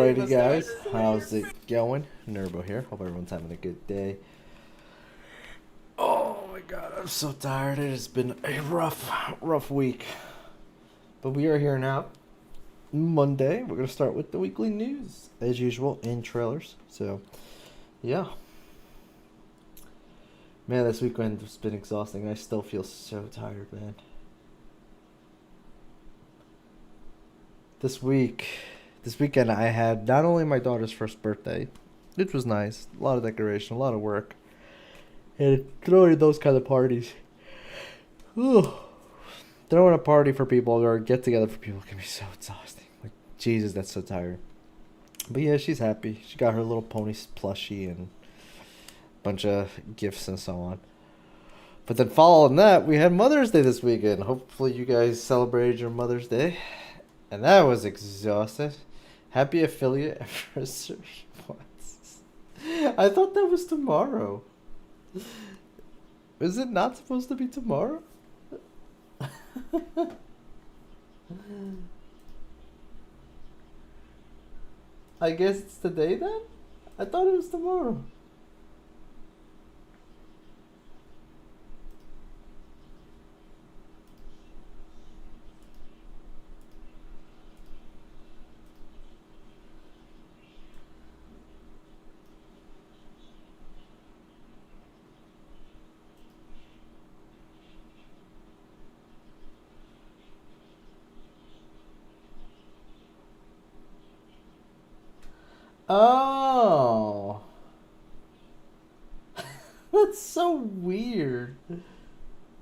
Alrighty, guys. How's it going? Nurbo here. Hope everyone's having a good day. Oh my god, I'm so tired. It has been a rough week. But we are here now. Monday. We're going to start with the weekly news, as usual, in trailers. So, yeah. Man, this weekend has been exhausting. I still feel so tired, man. This weekend I had not only my daughter's first birthday, which was nice, a lot of decoration, a lot of work, and throwing those kind of parties. Ugh. Throwing a party for people or get together for people can be so exhausting. Like, Jesus, that's so tired. But yeah, she's happy. She got her little pony plushie and a bunch of gifts and so on. But then following that, we had Mother's Day this weekend. Hopefully you guys celebrated your Mother's Day. And that was exhausting. Happy affiliate anniversary. What? I thought that was tomorrow. Is it not supposed to be tomorrow? I guess it's today then? I thought it was tomorrow. Oh. That's so weird.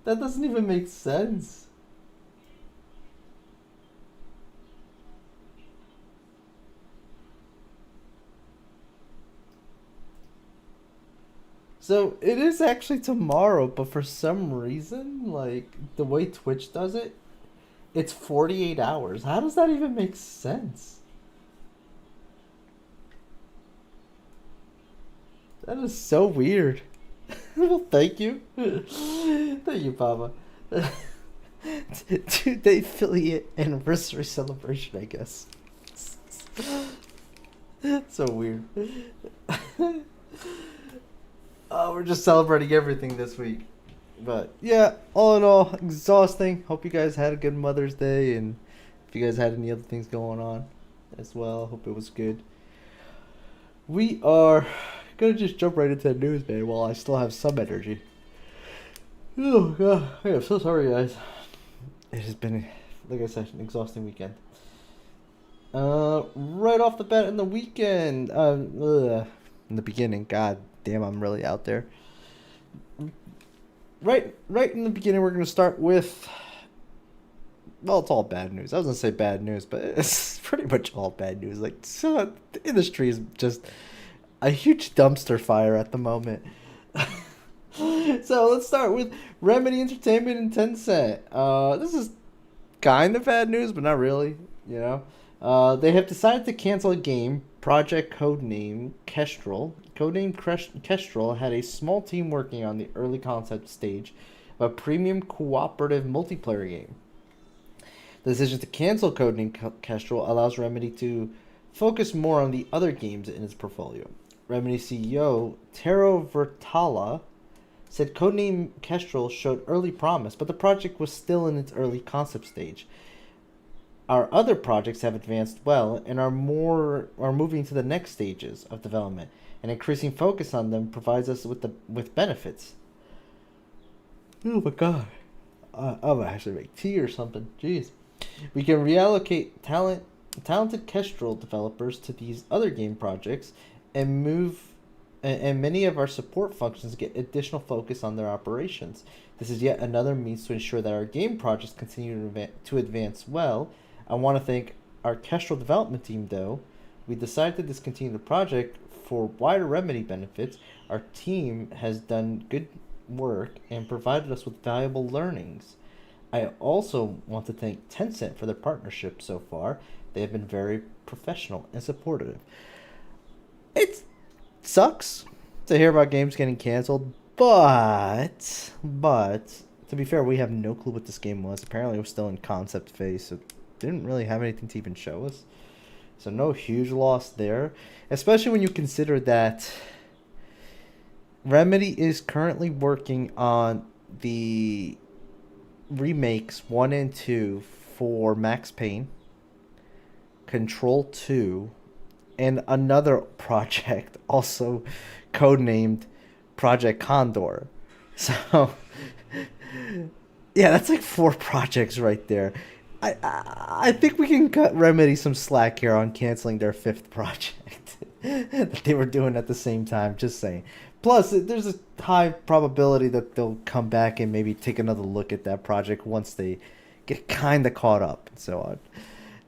That doesn't even make sense. So it is actually tomorrow, but for some reason, like the way Twitch does it, it's 48 hours. How does that even make sense? That is so weird. Well, thank you. Thank you, Papa. 2-day affiliate anniversary celebration, I guess. So weird. Oh, we're just celebrating everything this week. But yeah, all in all, exhausting. Hope you guys had a good Mother's Day, and if you guys had any other things going on as well, hope it was good. We are gonna just jump right into the news, man, while I still have some energy. Oh god, I'm so sorry, guys. It has been, like I said, an exhausting weekend. Right off the bat in the weekend, in the beginning, god damn, I'm really out there. Right in the beginning, we're gonna start with, well, it's all bad news. I was gonna say bad news, but it's pretty much all bad news. Like, so, the industry is just a huge dumpster fire at the moment. So let's start with Remedy Entertainment and Tencent. This is kind of bad news, but not really, you know. They have decided to cancel a game, Project Codename Kestrel. Codename Kestrel had a small team working on the early concept stage of a premium cooperative multiplayer game. The decision to cancel Codename Kestrel allows Remedy to focus more on the other games in its portfolio. Remedy CEO Tero Vertala said Codename Kestrel showed early promise, but the project was still in its early concept stage. Our other projects have advanced well and are moving to the next stages of development, and increasing focus on them provides us with benefits. Oh my god. I'm gonna actually make tea or something. Jeez. We can reallocate talented Kestrel developers to these other game projects and many of our support functions get additional focus on their operations. This is yet another means to ensure that our game projects continue to advance well. I want to thank our Kestrel development team, though. We decided to discontinue the project for wider Remedy benefits. Our team has done good work and provided us with valuable learnings. I also want to thank Tencent for their partnership so far. They have been very professional and supportive. It sucks to hear about games getting canceled, but to be fair, we have no clue what this game was. Apparently, it was still in concept phase, so it didn't really have anything to even show us. So no huge loss there, especially when you consider that Remedy is currently working on the remakes 1 and 2 for Max Payne, Control 2, and another project also codenamed Project Condor. So yeah, that's like 4 projects right there. I think we can cut Remedy some slack here on canceling their 5th project that they were doing at the same time. Just saying. Plus, there's a high probability that they'll come back and maybe take another look at that project once they get kind of caught up and so on.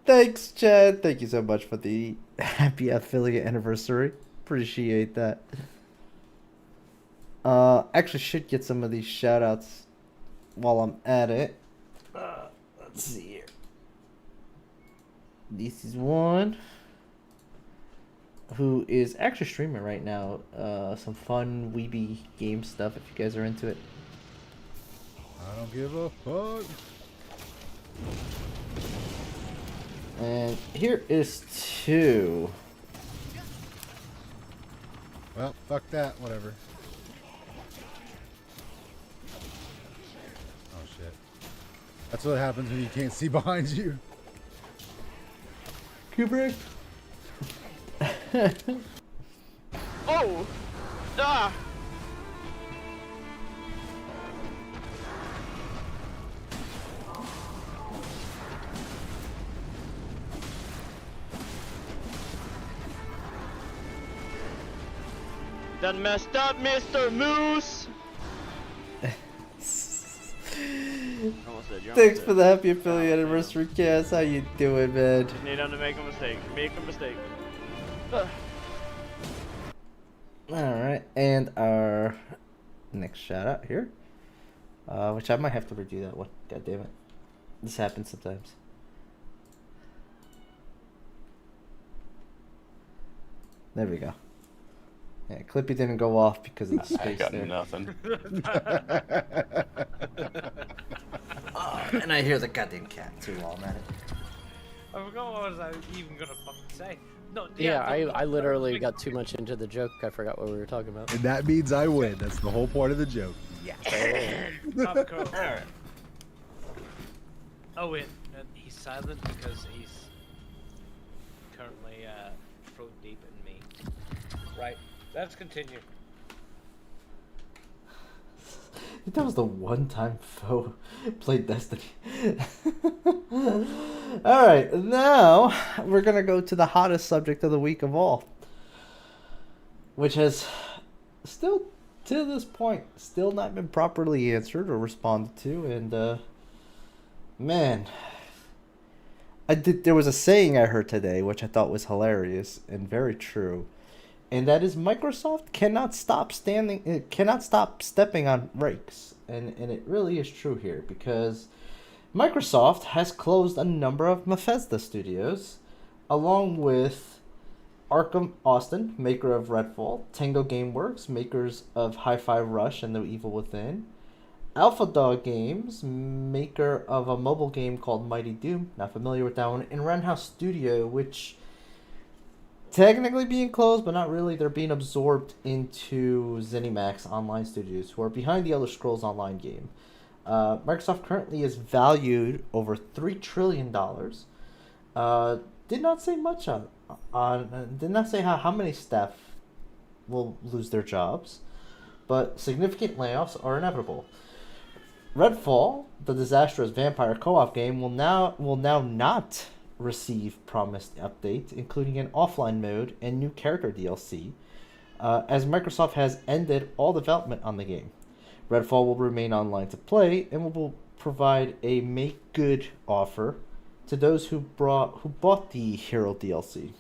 Thanks, Chad. Thank you so much for the happy affiliate anniversary. Appreciate that. Actually should get some of these shout outs while I'm at it. Let's see here. This is one who is actually streaming right now. Some fun weeby game stuff if you guys are into it. I don't give a fuck. And here is 2. Well, fuck that. Whatever. Oh shit. That's what happens when you can't see behind you. Kubrick. Oh! Ah! Done messed up, Mr. Moose! Thanks for the happy affiliate anniversary, Cass. How you doing, man? Just need him to make a mistake. Make a mistake. Alright, and our next shout out here. Which I might have to redo that one. God damn it. This happens sometimes. There we go. Yeah, Clippy didn't go off because of the space I got there. nothing. And I hear the goddamn cat too while I'm at it. I forgot what was I even gonna fucking say. No, Yeah, I literally got too much into the joke. I forgot what we were talking about. And that means I win. That's the whole point of the joke. Yeah. Cool. Alright. Oh wait, he's silent because he's currently throat deep in me. Right. Let's continue. I think that was the one time Foe played Destiny. Alright, now we're gonna go to the hottest subject of the week of all. Which has still, to this point, still not been properly answered or responded to, and man. There was a saying I heard today which I thought was hilarious and very true. And that is Microsoft cannot stop stepping on rakes. And it really is true here because Microsoft has closed a number of Bethesda studios along with Arkham Austin, maker of Redfall, Tango Gameworks, makers of Hi-Fi Rush and The Evil Within, Alpha Dog Games, maker of a mobile game called Mighty Doom, not familiar with that one, and Roundhouse Studio, which technically being closed, but not really. They're being absorbed into ZeniMax Online Studios, who are behind the Elder Scrolls Online game. Microsoft currently is valued over $3 trillion. Did not say much did not say how many staff will lose their jobs, but significant layoffs are inevitable. Redfall, the disastrous vampire co-op game, will now not receive promised updates, including an offline mode and new character DLC, as Microsoft has ended all development on the game. Redfall will remain online to play and will provide a make good offer to those who bought the Hero DLC.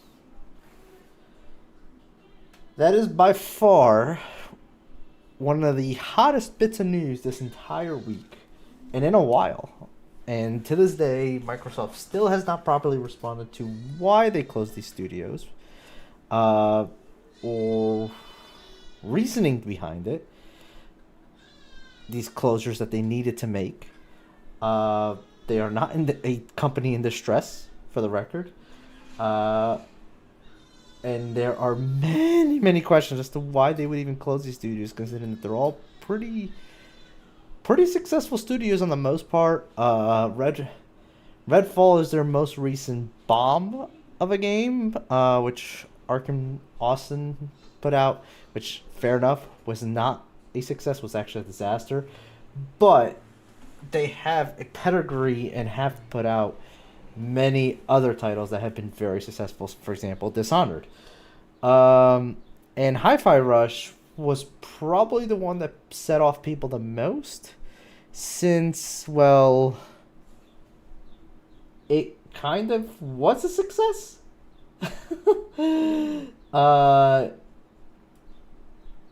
That is by far one of the hottest bits of news this entire week, and in a while. And to this day, Microsoft still has not properly responded to why they closed these studios, or reasoning behind it. These closures that they needed to make. They are not a company in distress, for the record. And there are many, many questions as to why they would even close these studios, considering that they're all pretty successful studios on the most part. Redfall is their most recent bomb of a game, which Arkham Austin put out, which, fair enough, was not a success, was actually a disaster. But they have a pedigree and have put out many other titles that have been very successful. For example, Dishonored. And Hi-Fi Rush was probably the one that set off people the most, since, well, it kind of was a success.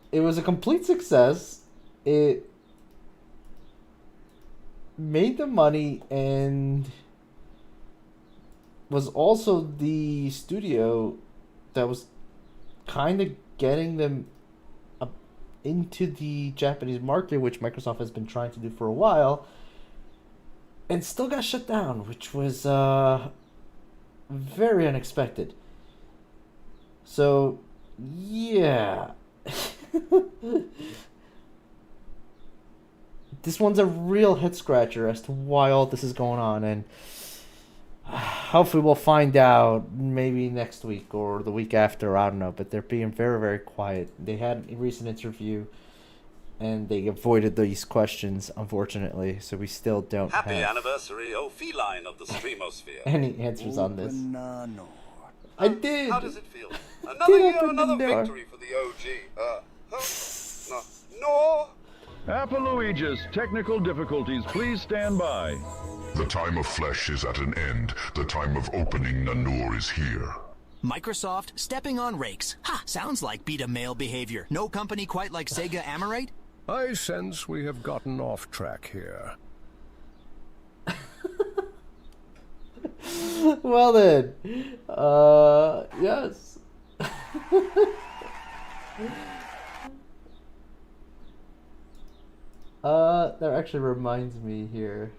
It was a complete success. It made the money and was also the studio that was kind of getting them up into the Japanese market, which Microsoft has been trying to do for a while, and still got shut down, which was very unexpected. So, yeah. This one's a real head scratcher as to why all this is going on, and hopefully we'll find out maybe next week or the week after. I don't know, but they're being very, very quiet. They had a recent interview, and they avoided these questions, unfortunately. So we still don't Happy have anniversary, oh feline of the streamosphere. any answers on this. Banano. I did. How does it feel? Another year, open the another door. victory for the OG. No. Appaloia's technical difficulties. Please stand by. The time of flesh is at an end. The time of opening Nanur is here. Microsoft stepping on rakes. Ha! Sounds like beta male behavior. No company quite like Sega Amorite? I sense we have gotten off track here. Well then, yes. That actually reminds me here.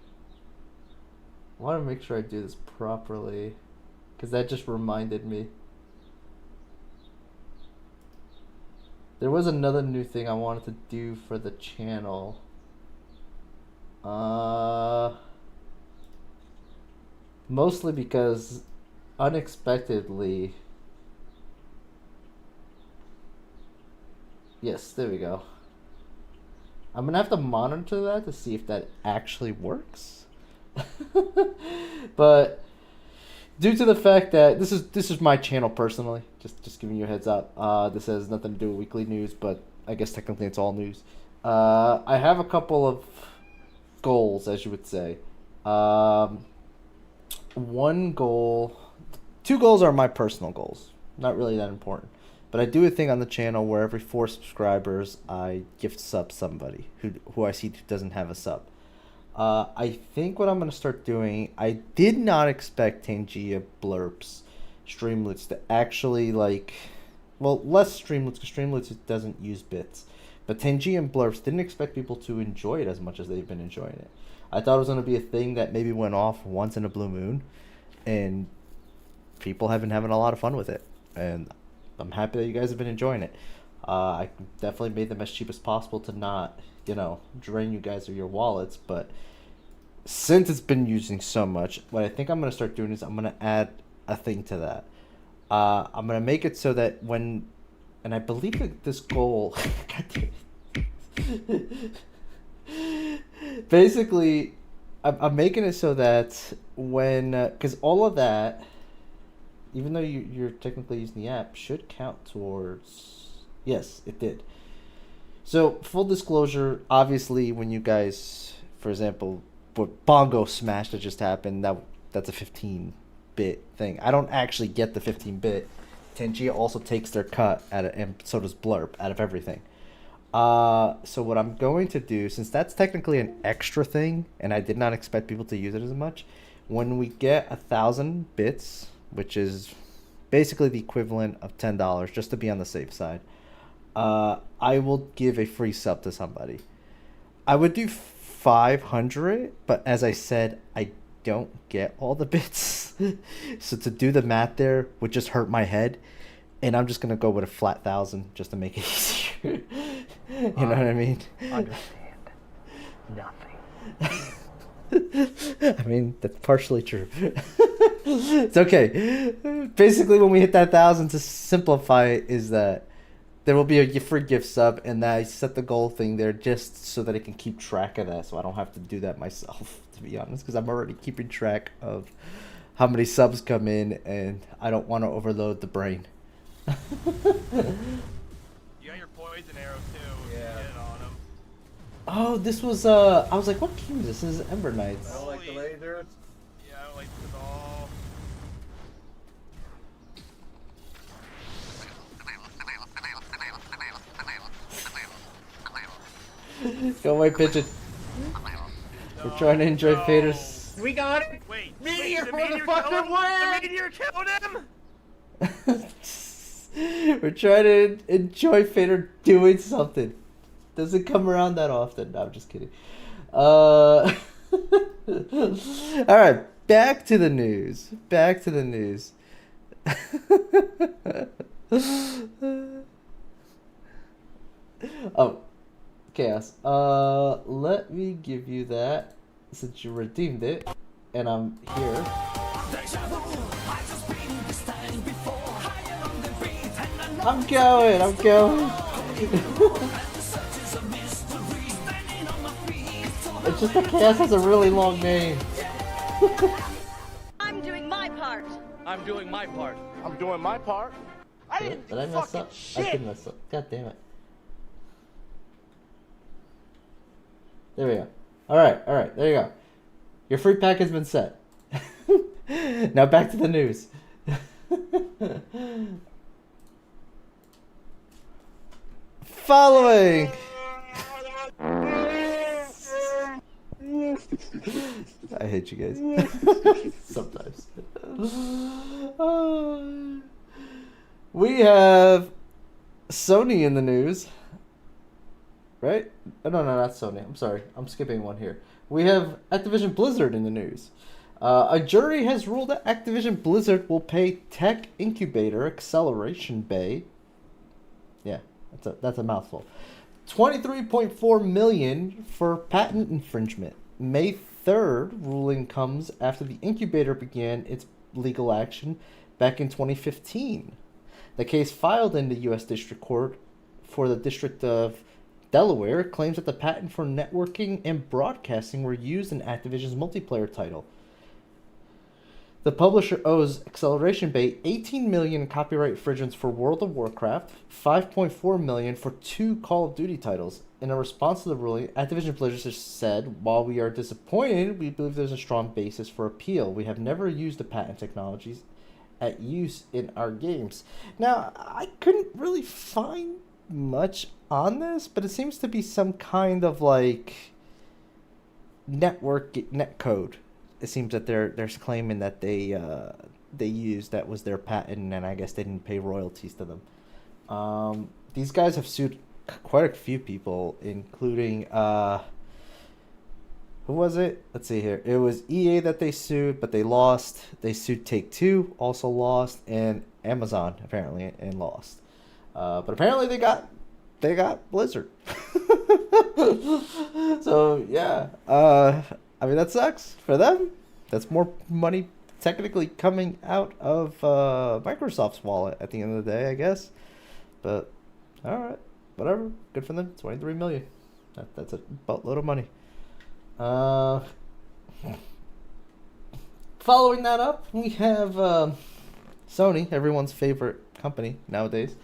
I want to make sure I do this properly, because that just reminded me. There was another new thing I wanted to do for the channel. Mostly because unexpectedly. Yes, there we go. I'm gonna have to monitor that to see if that actually works. But due to the fact that this is my channel personally, just giving you a heads up. This has nothing to do with weekly news, but I guess technically it's all news. I have a couple of goals, as you would say. One goal, two goals are my personal goals. Not really that important. But I do a thing on the channel where every 4 subscribers, I gift sub somebody who I see who doesn't have a sub. I think what I'm going to start doing, I did not expect Tangia Blurps Streamloots to actually, like, well, less Streamloots, because Streamloots doesn't use bits. But Tangia and Blurps, didn't expect people to enjoy it as much as they've been enjoying it. I thought it was going to be a thing that maybe went off once in a blue moon, and people have been having a lot of fun with it. And I'm happy that you guys have been enjoying it. I definitely made them as cheap as possible to not, drain you guys of your wallets. But since it's been using so much, what I think I'm going to start doing is I'm going to add a thing to that. I'm going to make it so that when, and I believe that this goal, basically, I'm making it so that when, because all of that, even though you're technically using the app, should count towards... Yes, it did. So, full disclosure, obviously, when you guys, for example, what Bongo Smash that just happened, that's a 15-bit thing. I don't actually get the 15-bit. Tangia also takes their cut, and so does Blurp, out of everything. So what I'm going to do, since that's technically an extra thing, and I did not expect people to use it as much, when we get 1,000 bits... which is basically the equivalent of $10, just to be on the safe side, I will give a free sub to somebody. I would do 500, but as I said, I don't get all the bits. So to do the math there would just hurt my head, and I'm just gonna go with a flat 1,000 just to make it easier. You know what I mean? Understand nothing. I mean, that's partially true. It's okay. Basically, when we hit that 1,000, to simplify it, is that there will be a free gift sub, and that I set the goal thing there just so that I can keep track of that, so I don't have to do that myself, to be honest, because I'm already keeping track of how many subs come in, and I don't want to overload the brain. You got your poison arrow too. Yeah. Get on him. Oh, this was, I was like, what game is this? This is Ember Knights. I don't like the lasers. Yeah, I don't like this at all. Go away, pigeon. We're trying to enjoy Fader's. We got it. Wait, Meteor, the meteor motherfucker, killed him? where? The meteor killed him? We're trying to enjoy Fader doing something. Doesn't come around that often. No, I'm just kidding. All right, back to the news. Back to the news. Oh, Chaos. Let me give you that since you redeemed it, and I'm here. I'm going. I'm going. It's just that Chaos has a really long name. I'm doing my part. I'm doing my part. I'm doing my part. I Did didn't I do mess fucking up? shit. I did mess up. God damn it. There we go. Alright, there you go. Your free pack has been set. Now back to the news. Following. I hate you guys. Sometimes. We have Sony in the news. Right? Oh, no, not Sony. I'm sorry. I'm skipping one here. We have Activision Blizzard in the news. A jury has ruled that Activision Blizzard will pay Tech Incubator Acceleration Bay. Yeah, that's a mouthful. $23.4 million for patent infringement. May 3rd ruling comes after the incubator began its legal action back in 2015. The case filed in the U.S. District Court for the District of Delaware claims that the patent for networking and broadcasting were used in Activision's multiplayer title. The publisher owes Acceleration Bay $18 million in copyright infringements for World of Warcraft, $5.4 million for 2 Call of Duty titles. In a response to the ruling, Activision Blizzard has said, "While we are disappointed, we believe there's a strong basis for appeal. We have never used the patent technologies at use in our games." Now, I couldn't really find much on this, but it seems to be some kind of like net code. It seems that they're claiming that they used, that was their patent, and I guess they didn't pay royalties to them. These guys have sued quite a few people, including who was it? Let's see here. It was EA that they sued, but they lost. They sued Take-Two, also lost, and Amazon apparently, and lost. But apparently they got Blizzard. So yeah, I mean, that sucks for them. That's more money technically coming out of Microsoft's wallet at the end of the day, I guess. But all right, whatever. Good for them. $23 million. That's a boatload of money. Following that up, we have Sony, everyone's favorite company nowadays,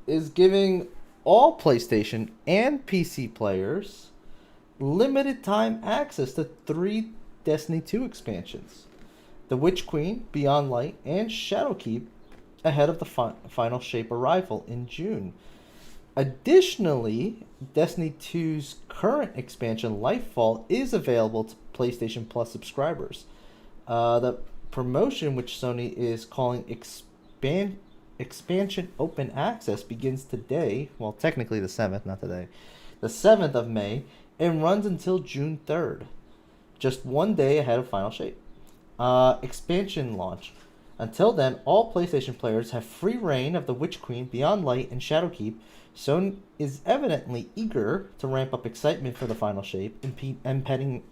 is giving all PlayStation and PC players limited time access to 3 Destiny 2 expansions: The Witch Queen, Beyond Light, and Shadowkeep, ahead of the Final Shape arrival in June. Additionally, Destiny 2's current expansion, Lightfall, is available to PlayStation Plus subscribers. The promotion, which Sony is calling Expansion Open Access, begins today, well, technically the 7th, not today, the 7th of May, and runs until June 3rd, just one day ahead of Final Shape. expansion launch. Until then, all PlayStation players have free reign of the Witch Queen, Beyond Light, and Shadowkeep. Sony is evidently eager to ramp up excitement for the final shape, impending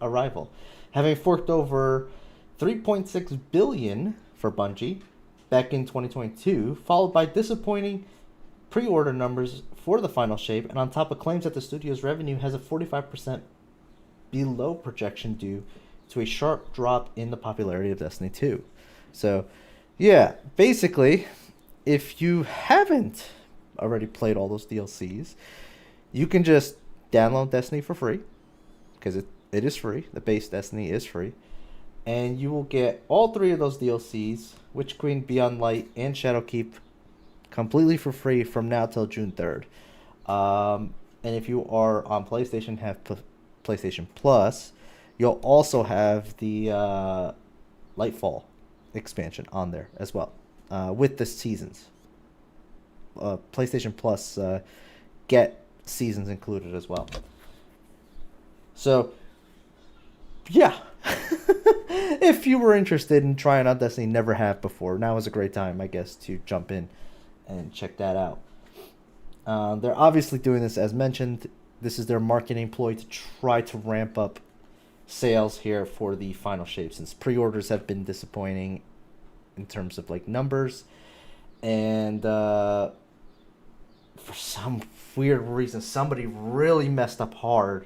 arrival. Having forked over $3.6 billion for Bungie back in 2022, followed by disappointing pre-order numbers for the final shape, and on top of claims that the studio's revenue has a 45% below projection due to a sharp drop in the popularity of Destiny 2. So, yeah, basically, if you haven't already played all those DLCs, you can just download Destiny for free, because it is free. The base Destiny is free. And you will get all 3 of those DLCs, Witch Queen, Beyond Light, and Shadowkeep, completely for free from now till June 3rd. And if you are on PlayStation, have PlayStation Plus, you'll also have the Lightfall expansion on there as well, with the seasons. PlayStation Plus get seasons included as well. So, yeah. If you were interested in trying out Destiny, never have before, now is a great time, I guess, to jump in and check that out. They're obviously doing this, as mentioned. This is their marketing ploy to try to ramp up sales here for the final shape, since pre-orders have been disappointing in terms of like numbers, and for some weird reason somebody really messed up hard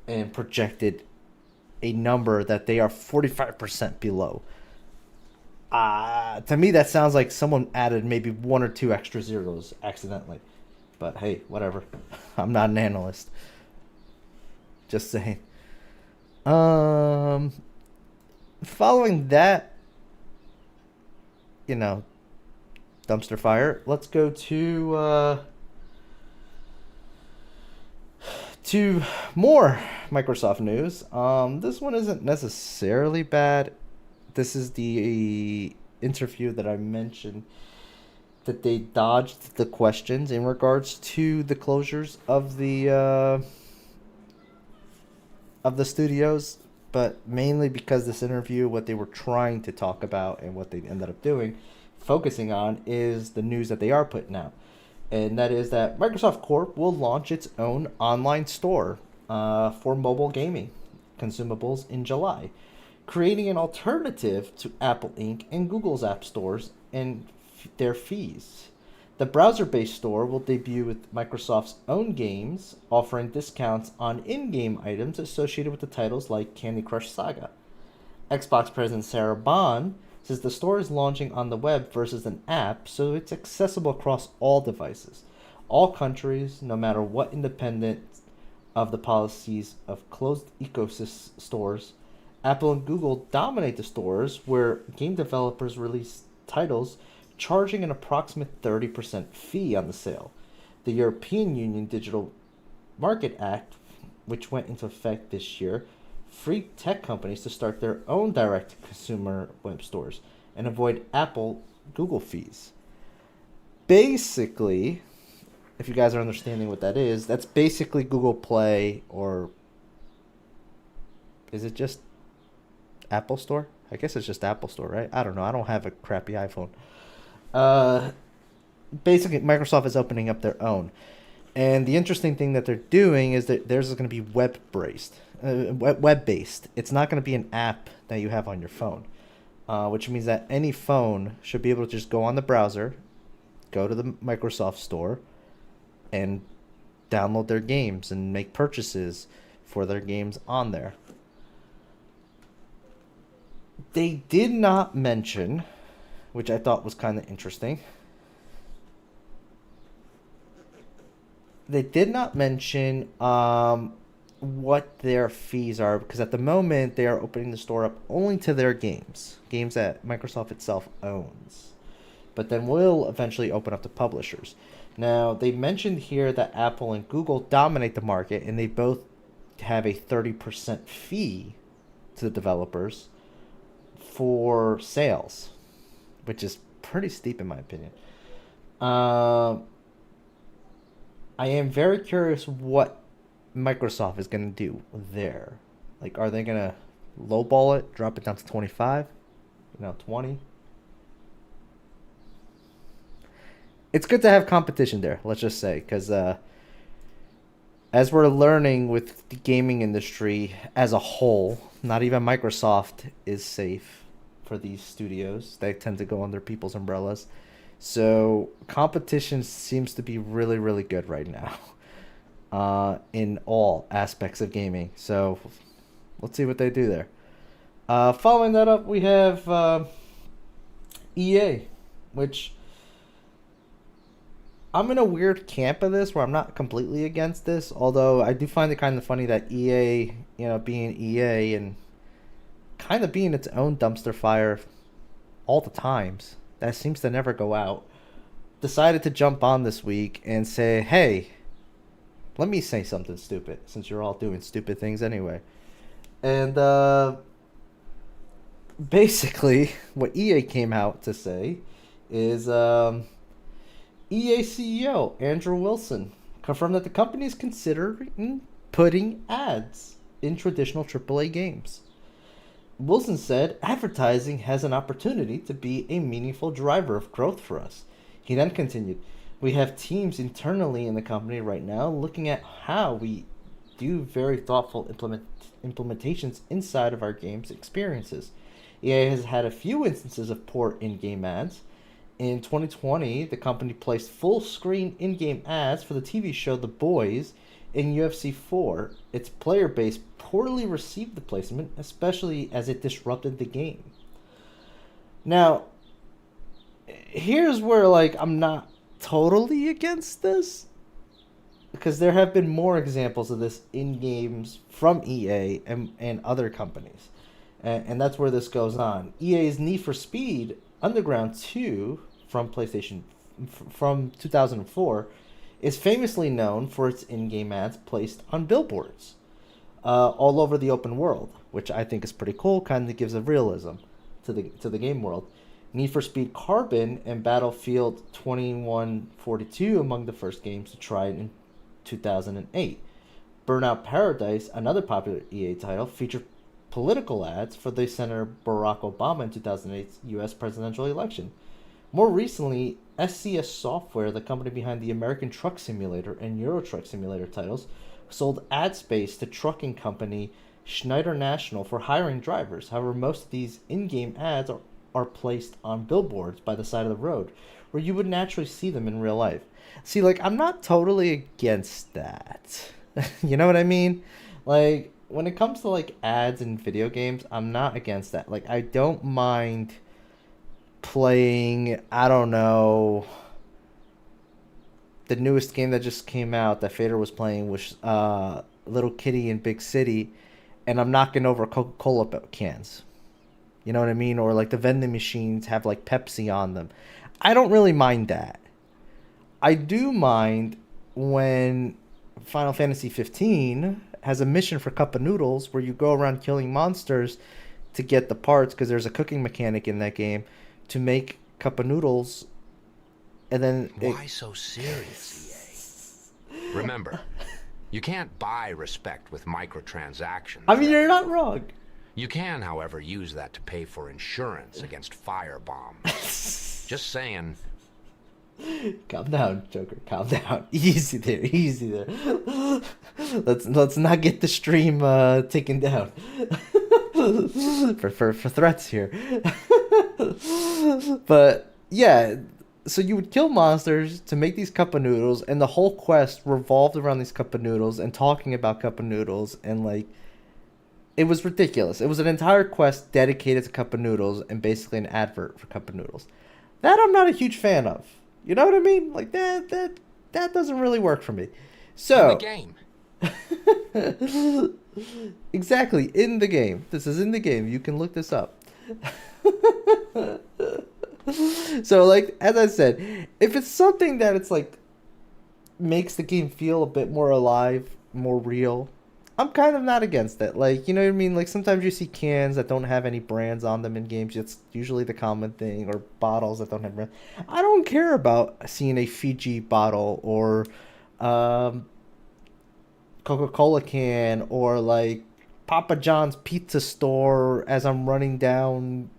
and projected a number that they are 45% below. To me that sounds like someone added maybe 1 or 2 extra zeros accidentally, but hey, whatever. I'm not an analyst, just saying. Following that, dumpster fire, let's go to more Microsoft news. This one isn't necessarily bad. This is the interview that I mentioned that they dodged the questions in regards to the closures of the studios, but mainly because this interview, what they were trying to talk about and what they ended up doing, focusing on, is the news that they are putting out. And that is that Microsoft Corp will launch its own online store for mobile gaming consumables in July, creating an alternative to Apple Inc. and Google's app stores and their fees. The browser-based store will debut with Microsoft's own games, offering discounts on in-game items associated with the titles like Candy Crush Saga. Xbox President Sarah Bond says the store is launching on the web versus an app, so it's accessible across all devices, all countries, no matter what, independent of the policies of closed ecosystem stores. Apple and Google dominate the stores, where game developers release titles charging an approximate 30% fee on the sale. The European Union Digital Market Act, which went into effect this year, freed tech companies to start their own direct-to-consumer web stores and avoid Apple Google fees. Basically, if you guys are understanding what that is, that's basically Google Play, or is it just Apple Store? I guess it's just Apple Store, right? I don't know. I don't have a crappy iPhone. Basically, Microsoft is opening up their own. And the interesting thing that they're doing is that theirs is going to be web-based. It's not going to be an app that you have on your phone, which means that any phone should be able to just go on the browser, go to the Microsoft Store, and download their games and make purchases for their games on there. They did not mention, which I thought was kind of interesting, they did not mention what their fees are, because at the moment they are opening the store up only to their games that Microsoft itself owns, but then will eventually open up to publishers. Now, they mentioned here that Apple and Google dominate the market, and they both have a 30% fee to the developers for sales, which is pretty steep in my opinion. I am very curious what Microsoft is going to do there. Like, are they going to lowball it, drop it down to 25, 20. It's good to have competition there, let's just say, because as we're learning with the gaming industry as a whole, not even Microsoft is safe for these studios. They tend to go under people's umbrellas. So competition seems to be really, really good right now in all aspects of gaming. So let's see what they do there. Following that up, we have EA, which I'm in a weird camp of this where I'm not completely against this, although I do find it kind of funny that EA, being EA and kind of being its own dumpster fire all the times, that seems to never go out, decided to jump on this week and say, hey, let me say something stupid, since you're all doing stupid things anyway. And basically, what EA came out to say is EA CEO Andrew Wilson confirmed that the company is considering putting ads in traditional AAA games. Wilson said, advertising has an opportunity to be a meaningful driver of growth for us. He then continued, we have teams internally in the company right now looking at how we do very thoughtful implementations inside of our games experiences. EA has had a few instances of poor in-game ads. In 2020, the company placed full-screen in-game ads for the TV show The Boys in UFC 4. Its player base poorly received the placement, especially as it disrupted the game. Now, here's where, I'm not totally against this, because there have been more examples of this in games from EA and other companies. And that's where this goes on. EA's Need for Speed Underground 2 from PlayStation from 2004 is famously known for its in-game ads placed on billboards all over the open world, which I think is pretty cool. Kind of gives a realism to the game world. Need for Speed Carbon and Battlefield 2142 among the first games to try it in 2008. Burnout Paradise, another popular EA title, featured political ads for the Senator Barack Obama in 2008's U.S. presidential election. More recently, SCS Software, the company behind the American Truck Simulator and Euro Truck Simulator titles, sold ad space to trucking company Schneider National for hiring drivers. However, most of these in-game ads are placed on billboards by the side of the road, where you would naturally see them in real life. See, I'm not totally against that. You know what I mean? When it comes to, ads in video games, I'm not against that. I don't mind playing, I don't know, the newest game that just came out that Fader was playing was Little Kitty in Big City, and I'm knocking over Coca-Cola cans. You know what I mean? Or the vending machines have Pepsi on them. I don't really mind that. I do mind when Final Fantasy 15 has a mission for Cup of Noodles where you go around killing monsters to get the parts, because there's a cooking mechanic in that game to make Cup of Noodles, and then why so serious, EA? Remember, you can't buy respect with microtransactions. I mean, you're not wrong. You can, however, use that to pay for insurance against firebombs. Just saying. Calm down, Joker. Calm down. Easy there. Let's not get the stream taken down for threats here. But yeah, so you would kill monsters to make these Cup of Noodles, and the whole quest revolved around these Cup of Noodles and talking about Cup of Noodles, and it was ridiculous. It was an entire quest dedicated to Cup of Noodles and basically an advert for Cup of Noodles. That I'm not a huge fan of. You know what I mean? That doesn't really work for me. So in the game. Exactly, in the game. This is in the game. You can look this up. So as I said, if it's something that it's makes the game feel a bit more alive, more real, I'm kind of not against it. You know what I mean? Sometimes you see cans that don't have any brands on them in games. It's usually the common thing, or bottles that don't have brands. I don't care about seeing a Fiji bottle or Coca-Cola can or Papa John's pizza store as I'm running down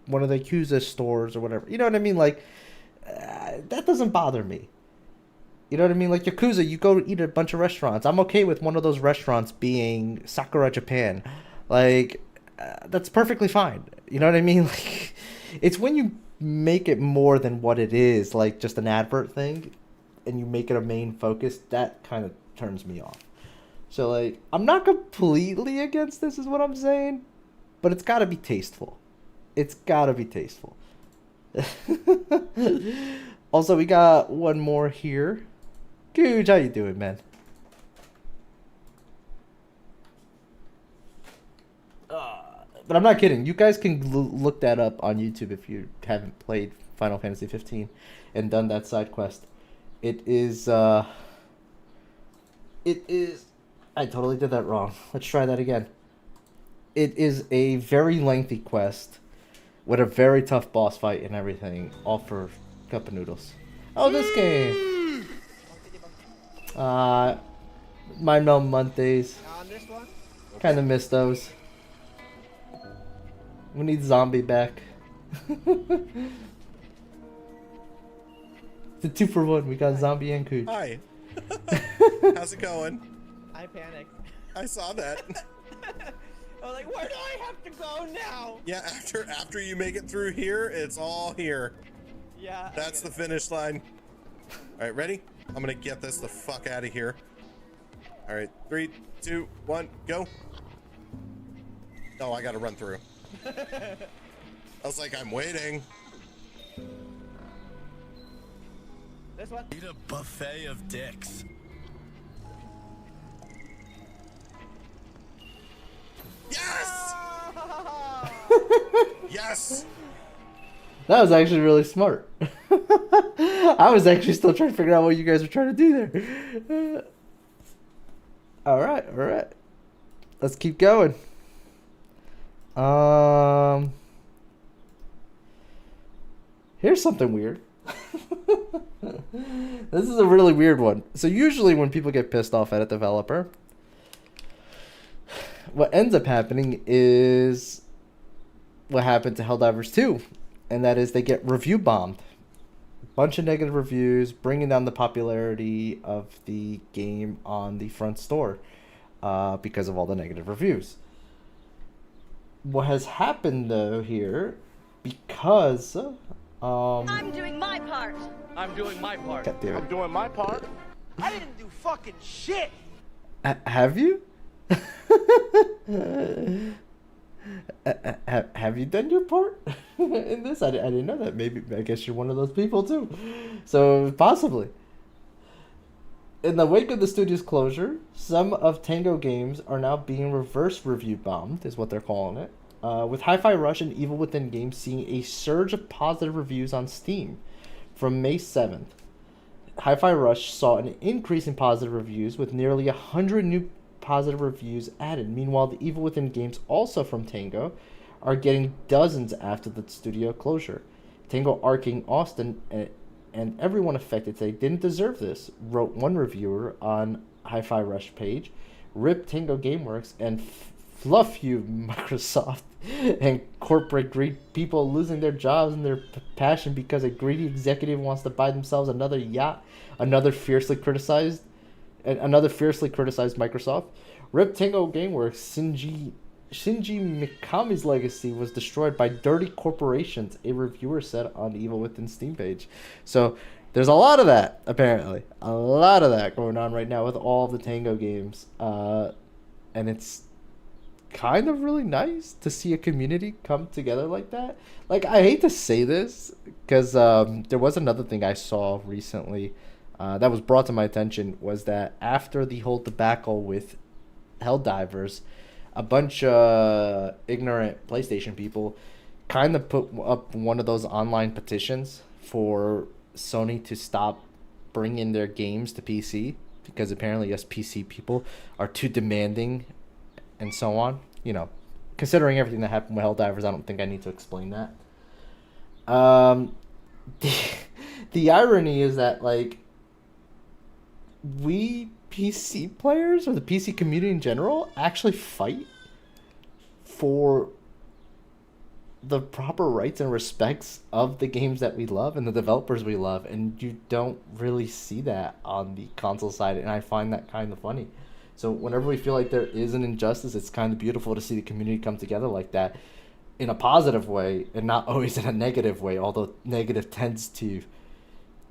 one of the Yakuza stores or whatever. You know what I mean? Like, that doesn't bother me. You know what I mean? Like Yakuza, you go eat at a bunch of restaurants. I'm okay with one of those restaurants being Sakura Japan. Like, that's perfectly fine. You know what I mean? Like, it's when you make it more than what it is, like just an advert thing, and you make it a main focus, that kind of turns me off. So, like, I'm not completely against this, is what I'm saying, but it's got to be tasteful. It's got to be tasteful. Also, we got one more here. Googe, how you doing, man? But I'm not kidding. You guys can look that up on YouTube if you haven't played Final Fantasy 15 and done that side quest. It is, I totally did that wrong. Let's try that again. It is a very lengthy quest with a very tough boss fight and everything, all for a cup of noodles. Oh, this game. My Mel Mondays. Kind of miss those. We need Zombie back. It's a 2-for-1. We got Zombie and Cooch. Hi. How's it going? I panicked. I saw that. I was like, where do I have to go now? Yeah, after you make it through here, it's all here. Yeah. That's the finish line. All right, ready? I'm gonna get this the fuck out of here. All right, 3, 2, 1, go. Oh, I gotta run through. I was like, I'm waiting. This one? Eat a buffet of dicks. Yes! Yes! That was actually really smart. I was actually still trying to figure out what you guys were trying to do there. All right. Let's keep going. Here's something weird. This is a really weird one. So usually when people get pissed off at a developer, what ends up happening is what happened to Helldivers 2, and that is they get review bombed. Bunch of negative reviews, bringing down the popularity of the game on the front store because of all the negative reviews. What has happened though here, because I'm doing my part. I'm doing my part. God damn it. I'm doing my part. I didn't do fucking shit. Have you? Have you done your part in this? I didn't know that. Maybe, I guess you're one of those people too. So possibly. In the wake of the studio's closure, some of Tango games are now being reverse review bombed, is what they're calling it. With Hi-Fi Rush and Evil Within games seeing a surge of positive reviews on Steam from May 7th. Hi-Fi Rush saw an increase in positive reviews with nearly 100 new positive reviews added. Meanwhile, the Evil Within games, also from Tango, are getting dozens after the studio closure. Tango Arcing Austin and everyone affected say didn't deserve this, wrote one reviewer on Hi-Fi Rush page. Rip Tango Gameworks and fluff you, Microsoft, and corporate greed people losing their jobs and their passion because a greedy executive wants to buy themselves another yacht. Another fiercely criticized Microsoft. Rip Tango Gameworks. Shinji Mikami's legacy was destroyed by dirty corporations, a reviewer said on the Evil Within Steam page. So there's a lot of that, apparently. A lot of that going on right now with all the Tango games. And it's kind of really nice to see a community come together like that. Like, I hate to say this, because there was another thing I saw recently that was brought to my attention, was that after the whole debacle with Helldivers, a bunch of ignorant PlayStation people kind of put up one of those online petitions for Sony to stop bringing their games to PC, because apparently us PC people are too demanding and so on. You know, considering everything that happened with Helldivers, I don't think I need to explain that. The irony is that, like, we PC players, or the PC community in general, actually fight for the proper rights and respects of the games that we love and the developers we love, and you don't really see that on the console side, and I find that kind of funny. So whenever we feel like there is an injustice, it's kind of beautiful to see the community come together like that in a positive way and not always in a negative way, although negative tends to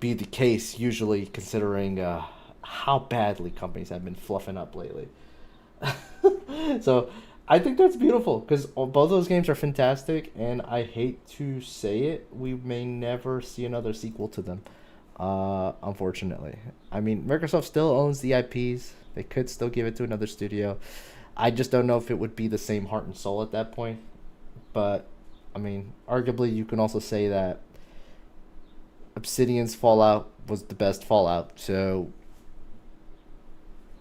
be the case usually, considering how badly companies have been fluffing up lately. So I think that's beautiful because both those games are fantastic, and I hate to say it, we may never see another sequel to them, unfortunately. I mean, Microsoft still owns the IPs. They could still give it to another studio. I just don't know if it would be the same heart and soul at that point. But, I mean, arguably you can also say that Obsidian's Fallout was the best Fallout, so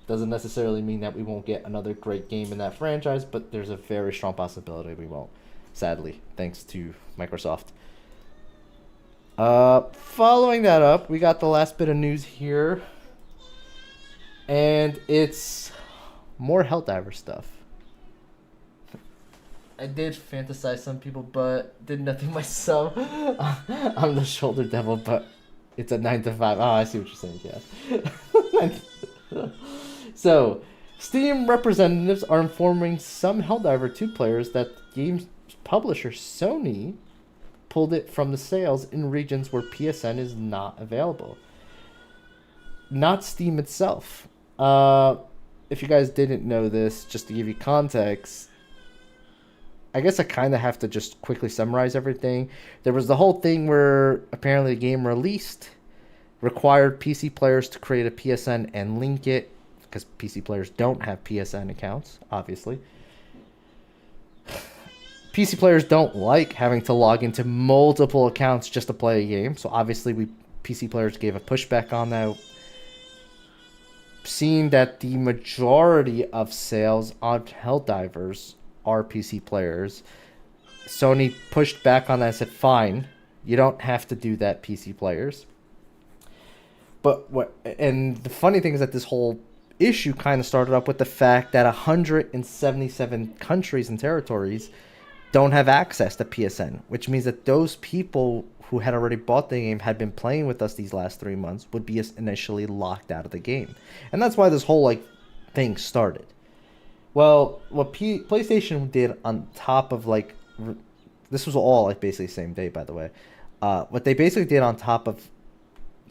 doesn't necessarily mean that we won't get another great game in that franchise, but there's a very strong possibility we won't, sadly, thanks to Microsoft. Following that up, we got the last bit of news here, and it's more Helldiver stuff. I did fantasize some people, but did nothing myself. I'm the shoulder devil, but it's a 9 to 5. Oh, I see what you're saying, yeah. So, Steam representatives are informing some Helldiver 2 players that the game's publisher Sony pulled it from the sales in regions where PSN is not available. Not Steam itself. If you guys didn't know this, just to give you context, I guess I kind of have to just quickly summarize everything. There was the whole thing where apparently the game released required PC players to create a PSN and link it, because PC players don't have PSN accounts, obviously. PC players don't like having to log into multiple accounts just to play a game, so obviously PC players gave a pushback on that. Seeing that the majority of sales on Helldivers are PC players, Sony pushed back on that and said, fine, you don't have to do that, PC players. And the funny thing is that this whole issue kind of started up with the fact that 177 countries and territories don't have access to PSN, which means that those people who had already bought the game, had been playing with us these last 3 months, would be initially locked out of the game. And that's why this whole thing started. Well, what PlayStation did on top of this was all basically the same day, by the way. What they basically did on top of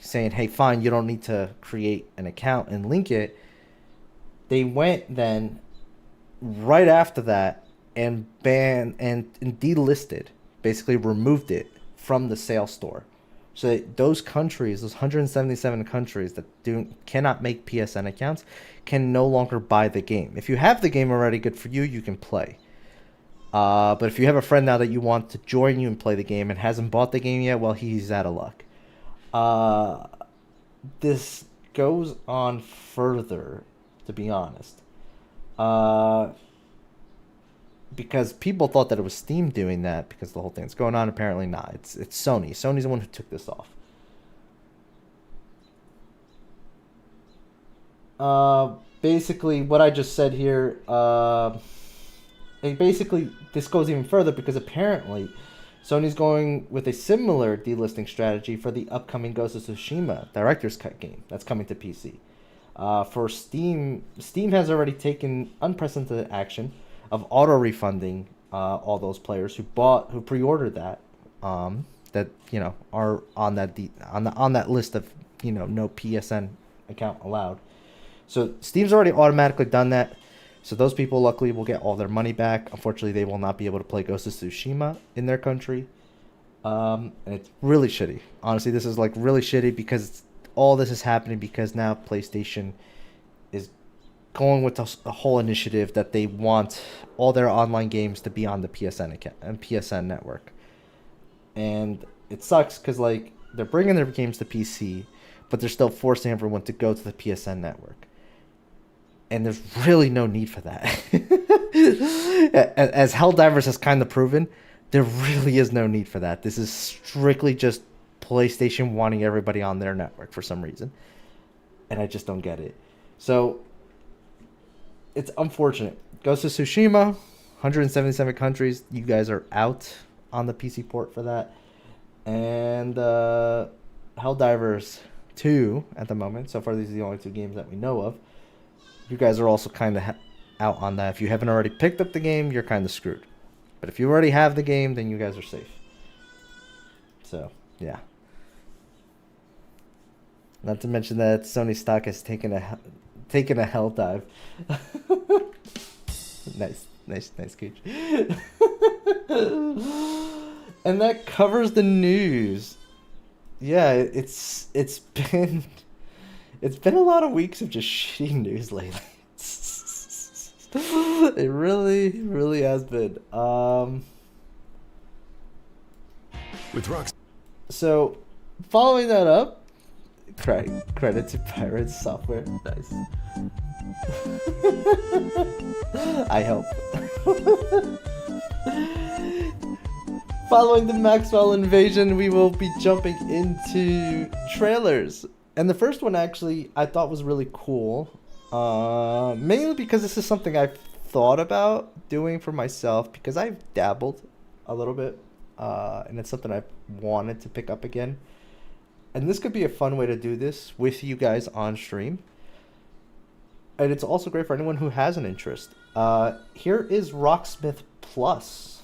saying, hey, fine, you don't need to create an account and link it, they went then right after that and banned and delisted, basically removed it from the sales store. So those countries, those 177 countries that cannot make PSN accounts, can no longer buy the game. If you have the game already, good for you, you can play. But if you have a friend now that you want to join you and play the game and hasn't bought the game yet, well, he's out of luck. This goes on further, to be honest. Because people thought that it was Steam doing that because the whole thing's going on. Apparently not. It's Sony. Sony's the one who took this off. Basically, what I just said here, and basically this goes even further because apparently Sony's going with a similar delisting strategy for the upcoming Ghost of Tsushima Director's Cut game that's coming to PC. For Steam has already taken unprecedented action of auto-refunding all those players who pre-ordered that are on that list of no PSN account allowed. So Steam's already automatically done that. So those people luckily will get all their money back. Unfortunately, they will not be able to play Ghost of Tsushima in their country. And it's really shitty. Honestly, this is really shitty because all this is happening because now PlayStation is going with the whole initiative that they want all their online games to be on the PSN account and PSN network. And it sucks because they're bringing their games to PC, but they're still forcing everyone to go to the PSN network. And there's really no need for that. As Helldivers has kind of proven, there really is no need for that. This is strictly just PlayStation wanting everybody on their network for some reason. And I just don't get it. So, it's unfortunate. Ghost of Tsushima, 177 countries. You guys are out on the PC port for that. And Helldivers 2 at the moment. So far, these are the only 2 games that we know of. You guys are also kind of out on that. If you haven't already picked up the game, you're kind of screwed. But if you already have the game, then you guys are safe. So, yeah. Not to mention that Sony stock has taken a hell dive. Nice, Cage. And that covers the news. Yeah, it's been a lot of weeks of just shitty news lately. It really has been. With rocks. So, following that up, credit to Pirate Software. Nice. I help. Following the Maxwell invasion, we will be jumping into trailers. And the first one actually I thought was really cool. Mainly because this is something I've thought about doing for myself, because I've dabbled a little bit. And it's something I've wanted to pick up again. And this could be a fun way to do this with you guys on stream. And it's also great for anyone who has an interest. Here is Rocksmith Plus.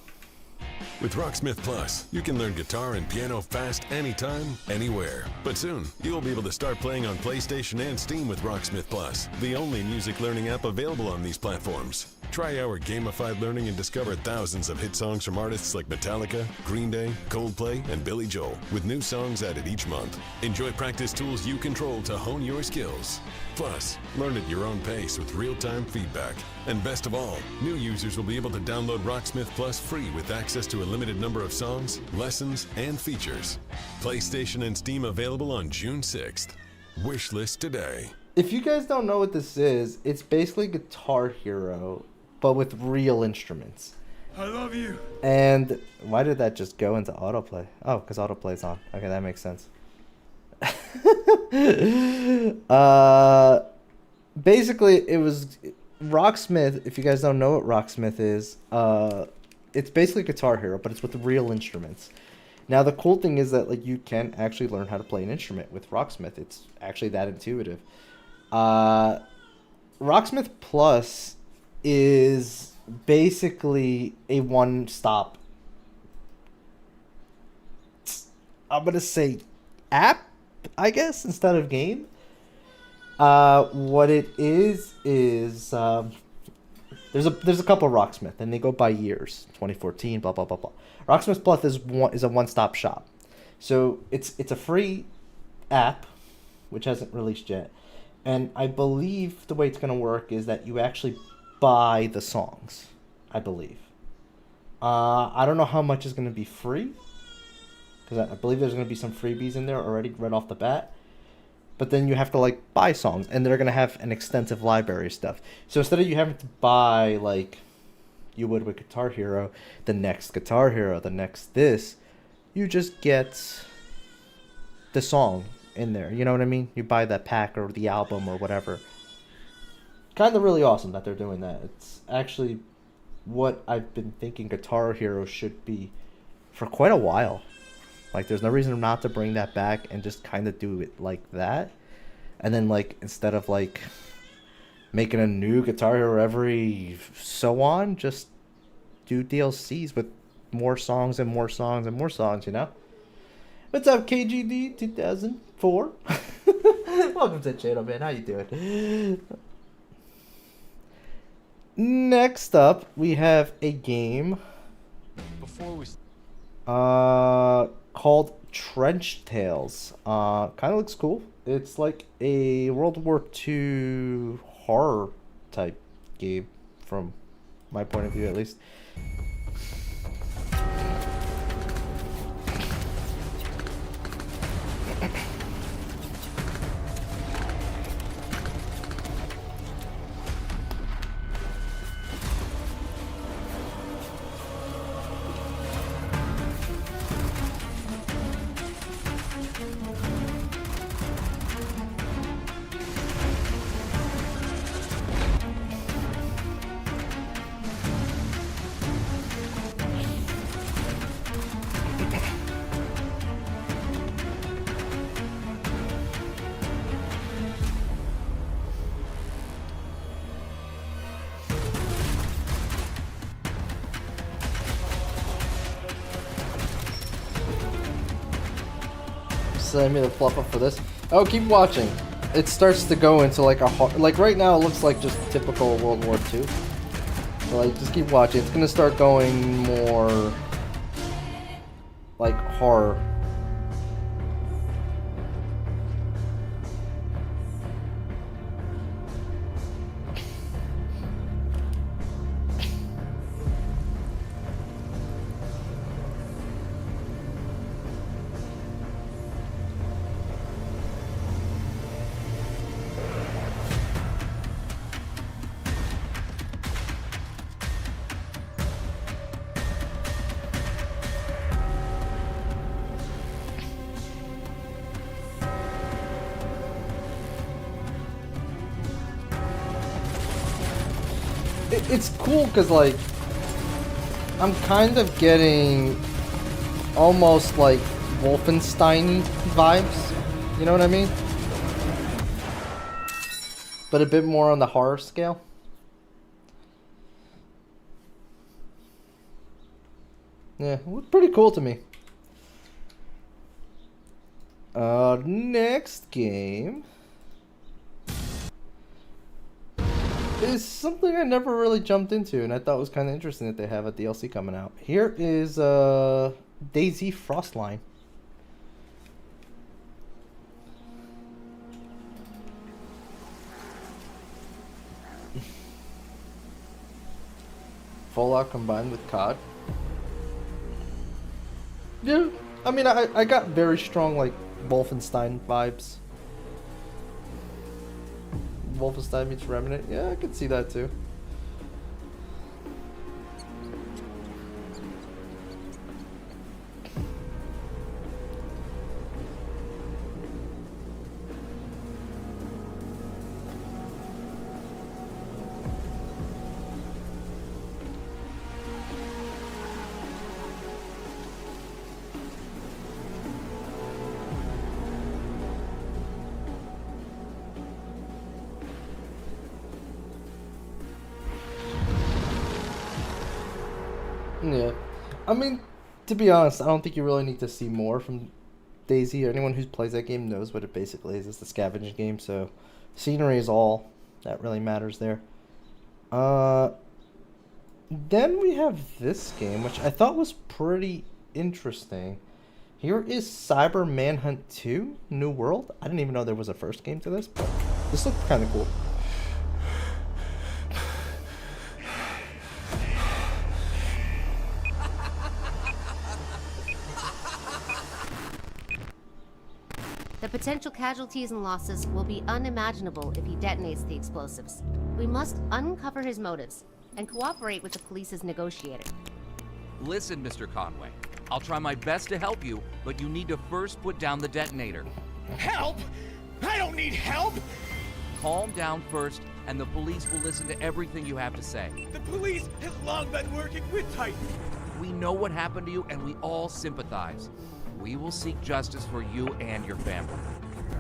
With Rocksmith Plus, you can learn guitar and piano fast anytime, anywhere. But soon, you'll be able to start playing on PlayStation and Steam with Rocksmith Plus, the only music learning app available on these platforms. Try our gamified learning and discover thousands of hit songs from artists like Metallica, Green Day, Coldplay, and Billy Joel, with new songs added each month. Enjoy practice tools you control to hone your skills. Plus, learn at your own pace with real-time feedback. And best of all, new users will be able to download Rocksmith Plus free with access to a limited number of songs, lessons, and features. PlayStation and Steam available on June 6th. Wishlist today. If you guys don't know what this is, it's basically Guitar Hero, but with real instruments. I love you. And why did that just go into autoplay? Oh, because autoplay's on. Okay, that makes sense. Basically, it was Rocksmith. If you guys don't know what Rocksmith is, it's basically Guitar Hero, but it's with real instruments. Now, the cool thing is that like you can actually learn how to play an instrument with Rocksmith. It's actually that intuitive. Rocksmith Plus is basically a one-stop, I'm gonna say, app, I guess, instead of game. What it is there's a couple of Rocksmith, and they go by years, 2014, blah blah blah blah. Rocksmith Plus is a one-stop shop, so it's a free app, which hasn't released yet, and I believe the way it's gonna work is that you actually buy the songs, I believe. I don't know how much is gonna be free, because I believe there's gonna be some freebies in there already right off the bat. But then you have to like buy songs, and they're gonna have an extensive library of stuff. So instead of you having to buy like you would with Guitar Hero, the next Guitar Hero, the next this, you just get the song in there. You know what I mean? You buy that pack or the album or whatever. Kind of really awesome that they're doing that. It's actually what I've been thinking Guitar Hero should be for quite a while. Like, there's no reason not to bring that back and just kind of do it like that. And then, like, instead of, like, making a new Guitar Hero every so on, just do DLCs with more songs and more songs and more songs, you know? What's up, KGD 2004? Welcome to the channel, man. How you doing? Next up, we have a game called Trench Tales. Kind of looks cool. It's like a World War II horror type game, from my point of view at least. send me the fluff up for this. Oh, keep watching. It starts to go into like a hard, like right now it looks like just typical World War II. So like just keep watching. It's gonna start going more like horror. It's cool because like I'm kind of getting almost like Wolfenstein vibes, you know what I mean? But a bit more on the horror scale. Yeah, it looked pretty cool to me. Next game is something I never really jumped into, and I thought was kind of interesting that they have a DLC coming out. Here is DayZ Frostline. Fallout combined with COD. Yeah, I mean, I got very strong like Wolfenstein vibes. Wolfenstein meets Remnant. Yeah, I could see that too. Yeah, I mean, to be honest, I don't think you really need to see more from DayZ. Anyone who plays that game knows what it basically is. It's a scavenging game, so scenery is all that really matters there. Then we have this game, which I thought was pretty interesting. Here is Cyber Manhunt 2, New World. I didn't even know there was a first game to this, but this looked kind of cool. The potential casualties and losses will be unimaginable if he detonates the explosives. We must uncover his motives and cooperate with the police's negotiator. Listen, Mr. Conway. I'll try my best to help you, but you need to first put down the detonator. Help? I don't need help! Calm down first, and the police will listen to everything you have to say. The police has long been working with Titan. We know what happened to you, and we all sympathize. We will seek justice for you and your family.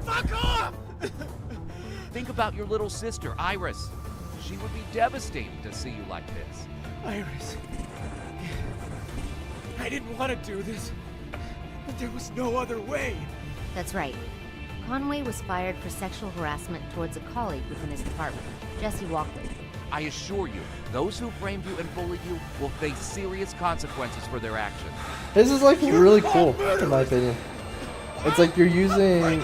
Fuck off! Think about your little sister, Iris. She would be devastated to see you like this. Iris. I didn't want to do this, but there was no other way. That's right. Conway was fired for sexual harassment towards a colleague within his department, Jesse Walkley. I assure you, those who framed you and bullied you will face serious consequences for their actions. This is like really cool, in my opinion. It's like you're using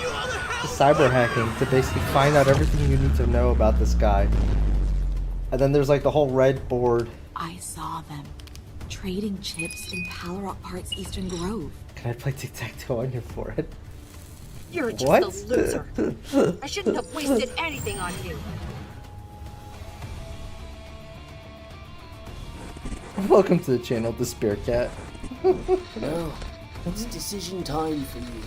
cyber hacking to basically find out everything you need to know about this guy. And then there's like the whole red board. I saw them trading chips in Palo Rock Park's Eastern Grove. Can I play tic-tac-toe on your forehead? You're just What? a loser. I shouldn't have wasted anything on you. Welcome to the channel, Despair Cat. No, it's decision time for you.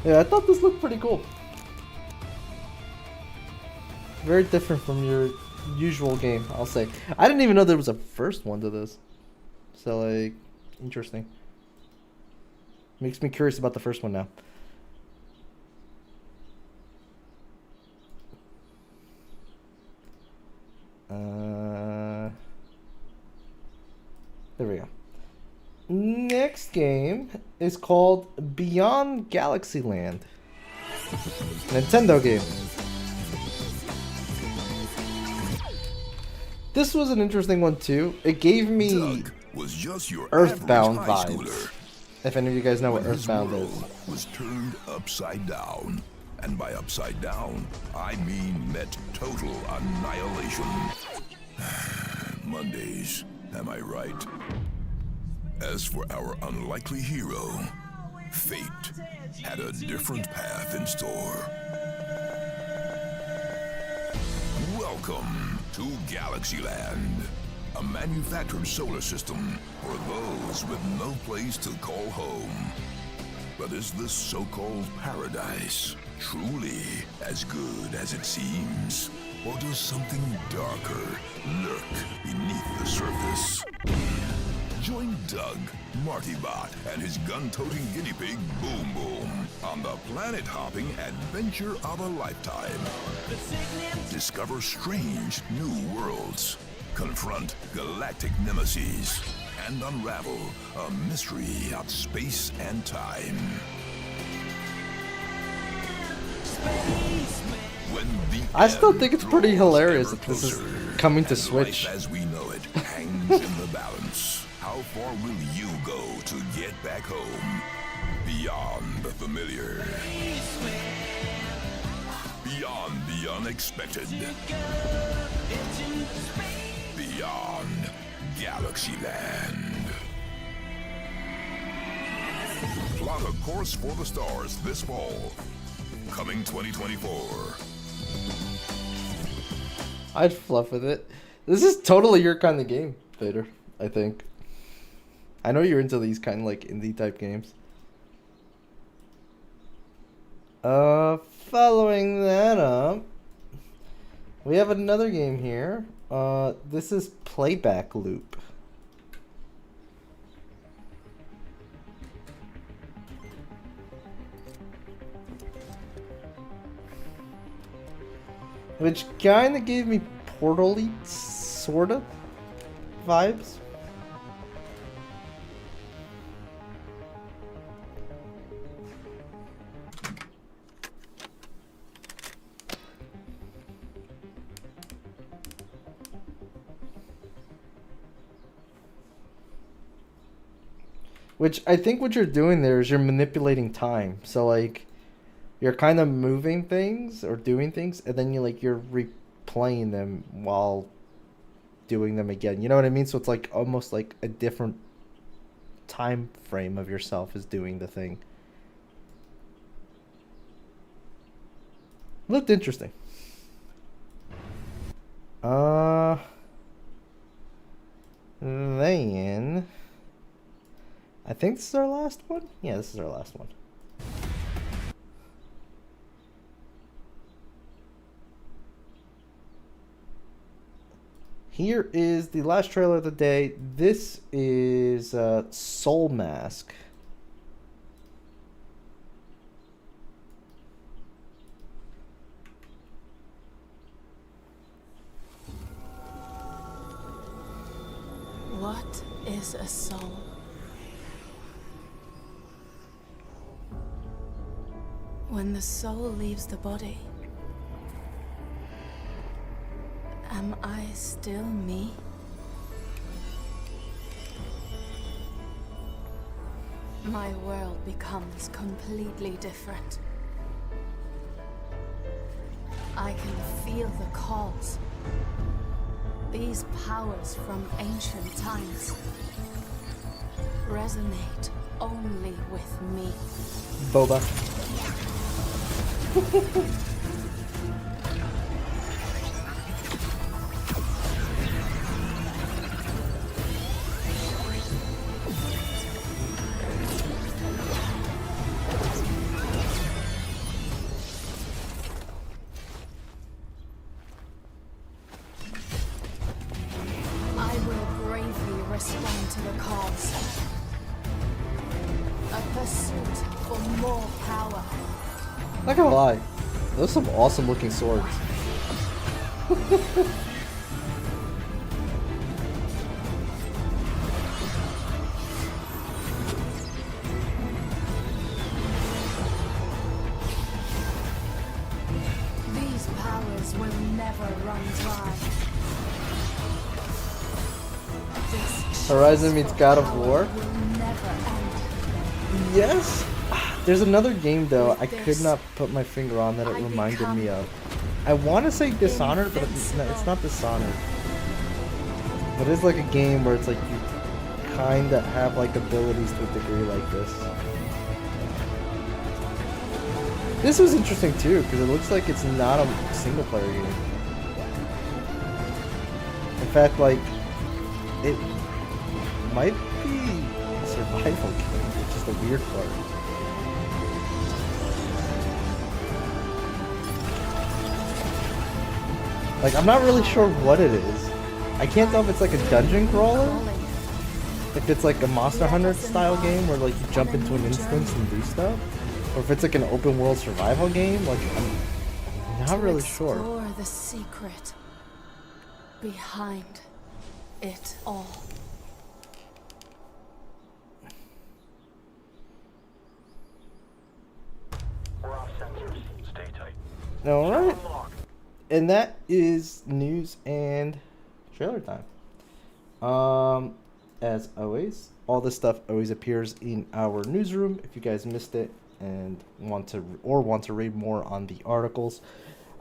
Yeah, I thought this looked pretty cool. Very different from your usual game, I'll say. I didn't even know there was a first one to this. So, like, interesting. Makes me curious about the first one now. There we go. Next game is called Beyond Galaxyland. Nintendo game. This was an interesting one too. It gave me was just your Earthbound average high vibes. schooler. If any of you guys know what When his Earthbound world is. was turned upside down. And by upside down, I mean met total annihilation. Mondays, am I right? As for our unlikely hero, fate had a different path in store. Welcome to Galaxyland, a manufactured solar system for those with no place to call home. But is this so-called paradise truly as good as it seems? Or does something darker lurk beneath the surface? Join Doug, Martybot, and his gun-toting guinea pig, Boom Boom, on the planet-hopping adventure of a lifetime. Discover strange new worlds, confront galactic nemesis, and unravel a mystery of space and time. When the I still think it's pretty draws hilarious ever that this is closer, coming to and Switch. life as we know it hangs in the balance. How far will you go to get back home? Beyond the familiar. Beyond the unexpected. Beyond Galaxyland. Plot a course for the stars this fall. Coming 2024. I'd fluff with it. This is totally your kind of game, Vader, I think. I know you're into these kind of like indie type games. Following that up, we have another game here. This is Playback Loop. Which kind of gave me Portal-y, sort of, vibes. Which I think what you're doing there is you're manipulating time. So like you're kind of moving things or doing things and then you're replaying them while doing them again. You know what I mean? So it's like almost like a different time frame of yourself is doing the thing. Looked interesting. Then I think this is our last one. Yeah, this is our last one. Here is the last trailer of the day. This is Soul Mask. What is a soul? When the soul leaves the body, am I still me? My world becomes completely different. I can feel the calls. These powers from ancient times resonate only with me. Boba. I will bravely respond to the calls. A pursuit for more power. Not gonna lie, those are some awesome looking swords. Horizon meets God of War. Yes. There's another game though I could not put my finger on that it reminded me of. I want to say Dishonored, but it's not Dishonored. But it's like a game where it's like you kind of have like abilities to a degree like this. This was interesting too because it looks like it's not a single player game. In fact, like it might be a survival game, which is the weird part. Like, I'm not really sure what it is. I can't tell if it's like a dungeon crawler, if it's like a Monster Hunter style game where like you jump into an instance and do stuff, or if it's like an open world survival game. Like, I'm not really sure. Explore the secret behind it all. All right. And that is news and trailer time. As always, all this stuff always appears in our newsroom. If you guys missed it and want to read more on the articles,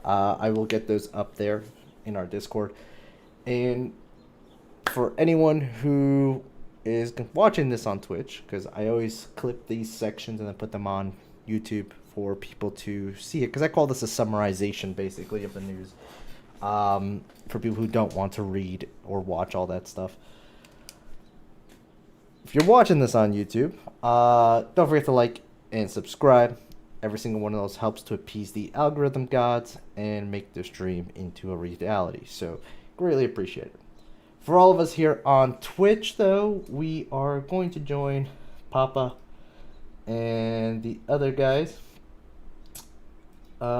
I will get those up there in our Discord. And for anyone who is watching this on Twitch, because I always clip these sections and then put them on YouTube for people to see it, because I call this a summarization basically of the news, for people who don't want to read or watch all that stuff. If you're watching this on YouTube, don't forget to like and subscribe. Every single one of those helps to appease the algorithm gods and make the stream into a reality, so greatly appreciate it. For all of us here on Twitch though, we are going to join Papa and the other guys